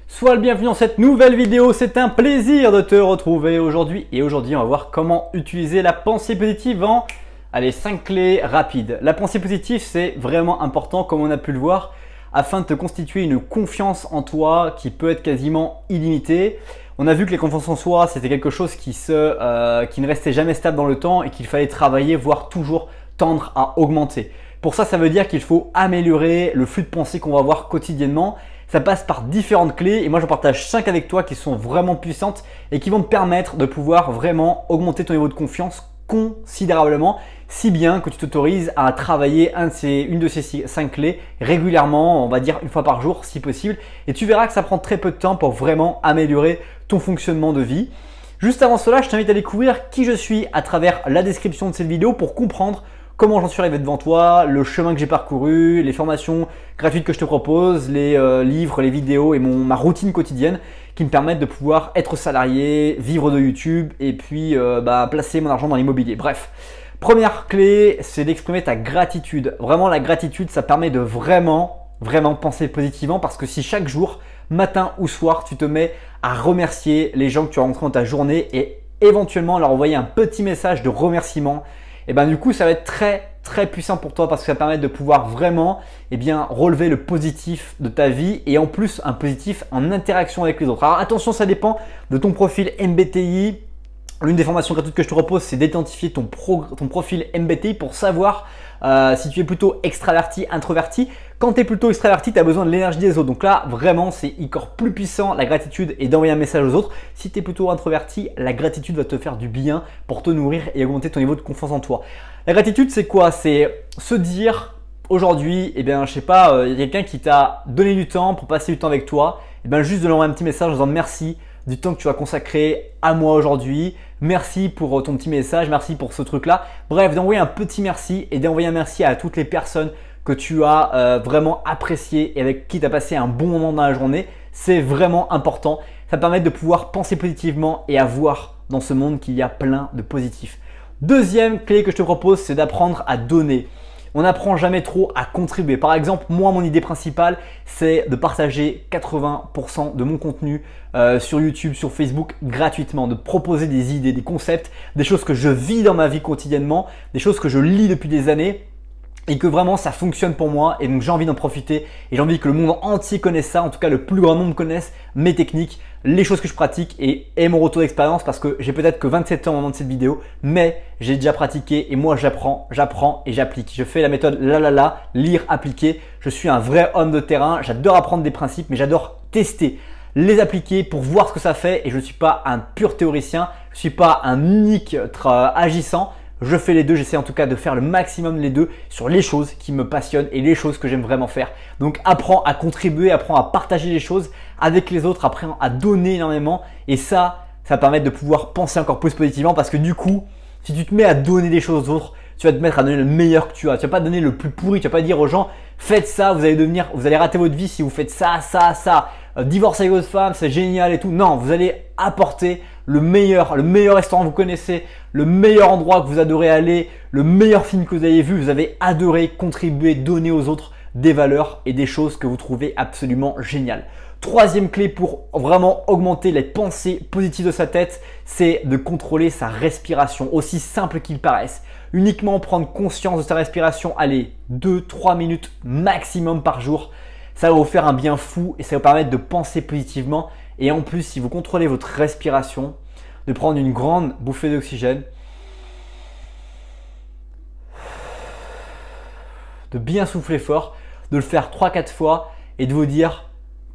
Sois le bienvenu dans cette nouvelle vidéo, c'est un plaisir de te retrouver aujourd'hui. Et aujourd'hui, on va voir comment utiliser la pensée positive en 5 clés rapides. La pensée positive, c'est vraiment important, comme on a pu le voir, afin de te constituer une confiance en toi qui peut être quasiment illimitée. On a vu que les confiances en soi, c'était quelque chose qui ne restait jamais stable dans le temps et qu'il fallait travailler, voire toujours tendre à augmenter. Pour ça, ça veut dire qu'il faut améliorer le flux de pensée qu'on va avoir quotidiennement. Ça passe par différentes clés et moi j'en partage 5 avec toi qui sont vraiment puissantes et qui vont te permettre de pouvoir vraiment augmenter ton niveau de confiance considérablement, si bien que tu t'autorises à travailler une de ces 5 clés régulièrement, on va dire une fois par jour si possible, et tu verras que ça prend très peu de temps pour vraiment améliorer ton fonctionnement de vie. Juste avant cela, je t'invite à découvrir qui je suis à travers la description de cette vidéo pour comprendre comment j'en suis arrivé devant toi, le chemin que j'ai parcouru, les formations gratuites que je te propose, les livres, les vidéos et ma routine quotidienne qui me permettent de pouvoir être salarié, vivre de YouTube et puis placer mon argent dans l'immobilier. Bref, première clé, c'est d'exprimer ta gratitude. Vraiment, la gratitude, ça permet de vraiment penser positivement parce que si chaque jour, matin ou soir, tu te mets à remercier les gens que tu as rencontrés dans ta journée et éventuellement leur envoyer un petit message de remerciement, et du coup, ça va être très puissant pour toi parce que ça permet de pouvoir vraiment relever le positif de ta vie et en plus un positif en interaction avec les autres. Alors attention, ça dépend de ton profil MBTI. L'une des formations gratuites que je te propose, c'est d'identifier ton profil MBTI pour savoir si tu es plutôt extraverti, introverti. Quand tu es plutôt extraverti, tu as besoin de l'énergie des autres. Donc là, vraiment, c'est encore plus puissant la gratitude et d'envoyer un message aux autres. Si tu es plutôt introverti, la gratitude va te faire du bien pour te nourrir et augmenter ton niveau de confiance en toi. La gratitude, c'est quoi? C'est se dire aujourd'hui, je sais pas, il y a quelqu'un qui t'a donné du temps pour passer du temps avec toi. Juste de lui envoyer un petit message en disant merci du temps que tu as consacré à moi aujourd'hui. Merci pour ton petit message, merci pour ce truc-là. Bref, d'envoyer un petit merci et d'envoyer un merci à toutes les personnes que tu as vraiment apprécié et avec qui tu as passé un bon moment dans la journée. C'est vraiment important. Ça permet de pouvoir penser positivement et à voir dans ce monde qu'il y a plein de positifs. Deuxième clé que je te propose, c'est d'apprendre à donner. On n'apprend jamais trop à contribuer. Par exemple, moi, mon idée principale, c'est de partager 80% de mon contenu sur YouTube, sur Facebook gratuitement, de proposer des idées, des concepts, des choses que je vis dans ma vie quotidiennement, des choses que je lis depuis des années et que vraiment ça fonctionne pour moi et donc j'ai envie d'en profiter et j'ai envie que le monde entier connaisse ça, en tout cas le plus grand nombre connaisse mes techniques, les choses que je pratique et mon retour d'expérience parce que j'ai peut-être que 27 ans au moment de cette vidéo mais j'ai déjà pratiqué et moi j'apprends et j'applique. Je fais la méthode lire, appliquer. Je suis un vrai homme de terrain, j'adore apprendre des principes mais j'adore tester, les appliquer pour voir ce que ça fait et je ne suis pas un pur théoricien, je ne suis pas un unique agissant. Je fais les deux, j'essaie en tout cas de faire le maximum les deux sur les choses qui me passionnent et les choses que j'aime vraiment faire. Donc apprends à contribuer, apprends à partager les choses avec les autres, apprends à donner énormément et ça permet de pouvoir penser encore plus positivement parce que du coup, si tu te mets à donner des choses aux autres, tu vas te mettre à donner le meilleur que tu as. Tu vas pas donner le plus pourri, tu vas pas dire aux gens faites ça, vous allez rater votre vie si vous faites ça. Divorcez avec votre femme, c'est génial et tout. Non, vous allez apporter le meilleur restaurant que vous connaissez, le meilleur endroit que vous adorez aller, le meilleur film que vous avez vu. Vous avez adoré contribuer, donner aux autres des valeurs et des choses que vous trouvez absolument géniales. Troisième clé pour vraiment augmenter les pensées positives de sa tête, c'est de contrôler sa respiration, aussi simple qu'il paraisse. Uniquement prendre conscience de sa respiration, allez, 2-3 minutes maximum par jour. Ça va vous faire un bien fou et ça va vous permettre de penser positivement. Et en plus, si vous contrôlez votre respiration, de prendre une grande bouffée d'oxygène, de bien souffler fort, de le faire 3-4 fois et de vous dire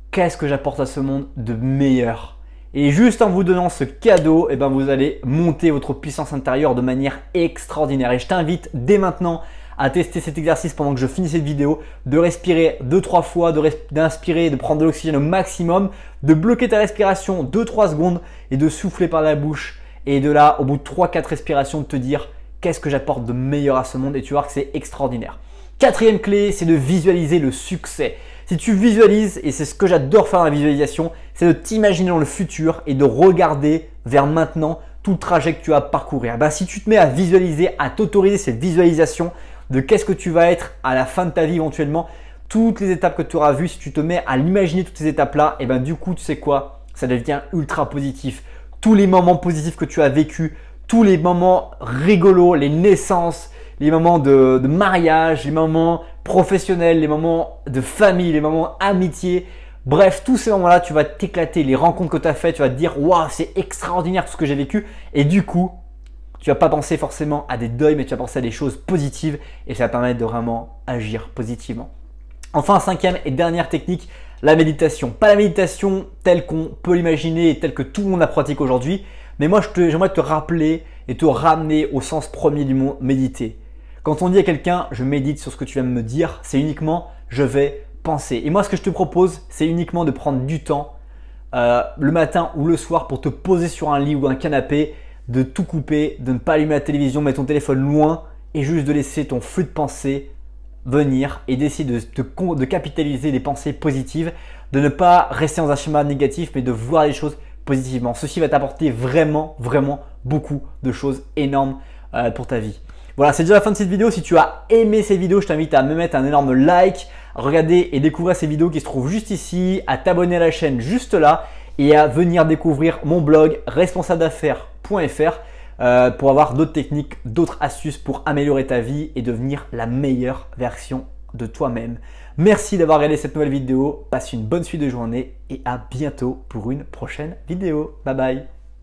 qu'est-ce que j'apporte à ce monde de meilleur. Et juste en vous donnant ce cadeau, vous allez monter votre puissance intérieure de manière extraordinaire. Et je t'invite dès maintenant à tester cet exercice pendant que je finis cette vidéo, de respirer 2-3 fois, d'inspirer, de prendre de l'oxygène au maximum, de bloquer ta respiration 2-3 secondes et de souffler par la bouche. Et de là, au bout de 3-4 respirations, de te dire qu'est-ce que j'apporte de meilleur à ce monde et tu vois que c'est extraordinaire. Quatrième clé, c'est de visualiser le succès. Si tu visualises, et c'est ce que j'adore faire dans la visualisation, c'est de t'imaginer dans le futur et de regarder vers maintenant tout le trajet que tu as à parcourir. Si tu te mets à visualiser, à t'autoriser cette visualisation de qu'est-ce que tu vas être à la fin de ta vie éventuellement, toutes les étapes que tu auras vues, si tu te mets à l'imaginer toutes ces étapes-là, et ben du coup, tu sais quoi? Ça devient ultra positif. Tous les moments positifs que tu as vécus, tous les moments rigolos, les naissances, les moments de mariage, les moments professionnels, les moments de famille, les moments amitié. Bref, tous ces moments-là, tu vas t'éclater. Les rencontres que tu as faites, tu vas te dire « Waouh, c'est extraordinaire tout ce que j'ai vécu ». Et du coup, tu vas pas penser forcément à des deuils, mais tu vas penser à des choses positives et ça va permettre de vraiment agir positivement. Enfin, cinquième et dernière technique, la méditation. Pas la méditation telle qu'on peut l'imaginer et telle que tout le monde la pratique aujourd'hui, mais moi j'aimerais te rappeler et te ramener au sens premier du mot méditer. Quand on dit à quelqu'un « je médite sur ce que tu viens de me dire », c'est uniquement « je vais penser ». Et moi ce que je te propose, c'est uniquement de prendre du temps le matin ou le soir pour te poser sur un lit ou un canapé, de tout couper, de ne pas allumer la télévision, mettre ton téléphone loin et juste de laisser ton flux de pensée venir et d'essayer de capitaliser des pensées positives, de ne pas rester dans un schéma négatif mais de voir les choses positivement. Ceci va t'apporter vraiment beaucoup de choses énormes pour ta vie. Voilà, c'est déjà la fin de cette vidéo. Si tu as aimé cette vidéo, je t'invite à me mettre un énorme like, à regarder et découvrir ces vidéos qui se trouvent juste ici, à t'abonner à la chaîne juste là et à venir découvrir mon blog responsabledaffaires.fr pour avoir d'autres techniques, d'autres astuces pour améliorer ta vie et devenir la meilleure version de toi-même. Merci d'avoir regardé cette nouvelle vidéo. Passe une bonne suite de journée et à bientôt pour une prochaine vidéo. Bye bye.